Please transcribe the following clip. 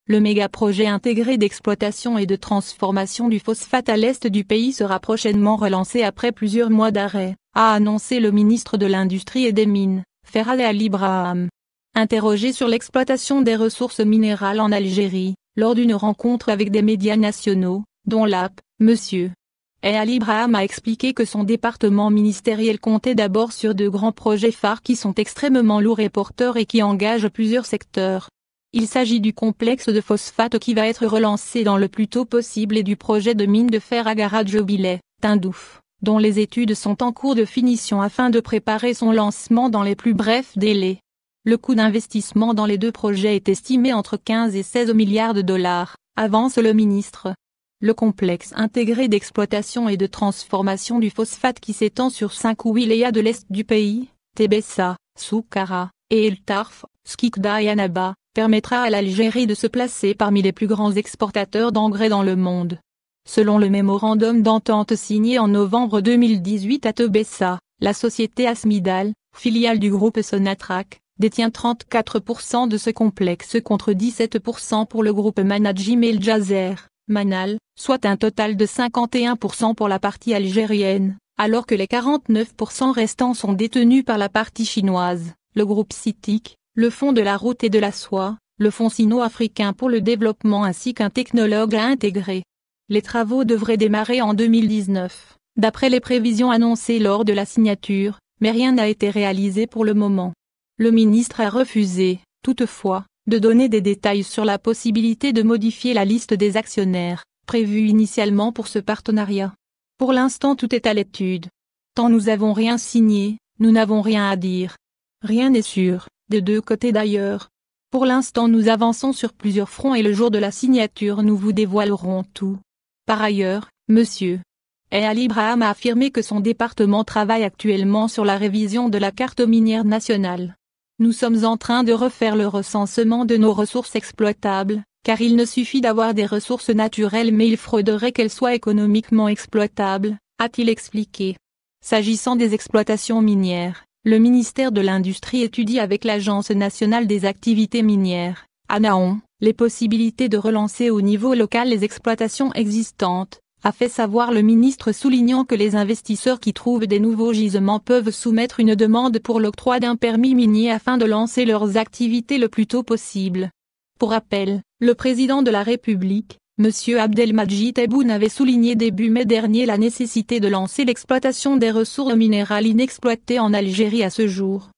Le méga-projet intégré d'exploitation et de transformation du phosphate à l'est du pays sera prochainement relancé après plusieurs mois d'arrêt, a annoncé le ministre de l'Industrie et des Mines, Ferhat Ali Braham. Interrogé sur l'exploitation des ressources minérales en Algérie, lors d'une rencontre avec des médias nationaux, dont l'AP, M. Ali Braham a expliqué que son département ministériel comptait d'abord sur de grands projets phares qui sont extrêmement lourds et porteurs et qui engagent plusieurs secteurs. Il s'agit du complexe de phosphate qui va être relancé dans le plus tôt possible et du projet de mine de fer à Agara-Djobilet, Tindouf, dont les études sont en cours de finition afin de préparer son lancement dans les plus brefs délais. Le coût d'investissement dans les deux projets est estimé entre 15 et 16 milliards de dollars, avance le ministre. Le complexe intégré d'exploitation et de transformation du phosphate qui s'étend sur 5 wilayas de l'est du pays, Tébessa, Soukara, et El Tarf, Skikda et Annaba, permettra à l'Algérie de se placer parmi les plus grands exportateurs d'engrais dans le monde. Selon le mémorandum d'entente signé en novembre 2018 à Tébessa, la société Asmidal, filiale du groupe Sonatrach, détient 34% de ce complexe contre 17% pour le groupe Managim El Jazer, Manal, soit un total de 51% pour la partie algérienne, alors que les 49% restants sont détenus par la partie chinoise, le groupe CITIC, le Fonds de la route et de la soie, le Fonds sino-africain pour le développement ainsi qu'un technologue à intégrer. Les travaux devraient démarrer en 2019, d'après les prévisions annoncées lors de la signature, mais rien n'a été réalisé pour le moment. Le ministre a refusé, toutefois, de donner des détails sur la possibilité de modifier la liste des actionnaires, prévue initialement pour ce partenariat. Pour l'instant tout est à l'étude. Tant nous n'avons rien signé, nous n'avons rien à dire. Rien n'est sûr, des deux côtés d'ailleurs. Pour l'instant nous avançons sur plusieurs fronts et le jour de la signature nous vous dévoilerons tout. Par ailleurs, M. Ali Braham a affirmé que son département travaille actuellement sur la révision de la carte minière nationale. Nous sommes en train de refaire le recensement de nos ressources exploitables, car il ne suffit d'avoir des ressources naturelles mais il faudrait qu'elles soient économiquement exploitables, a-t-il expliqué. S'agissant des exploitations minières, le ministère de l'Industrie étudie avec l'Agence nationale des activités minières, ANAON, les possibilités de relancer au niveau local les exploitations existantes, a fait savoir le ministre soulignant que les investisseurs qui trouvent des nouveaux gisements peuvent soumettre une demande pour l'octroi d'un permis minier afin de lancer leurs activités le plus tôt possible. Pour rappel, le président de la République, M. Abdelmadjid Tebboune avait souligné début mai dernier la nécessité de lancer l'exploitation des ressources minérales inexploitées en Algérie à ce jour.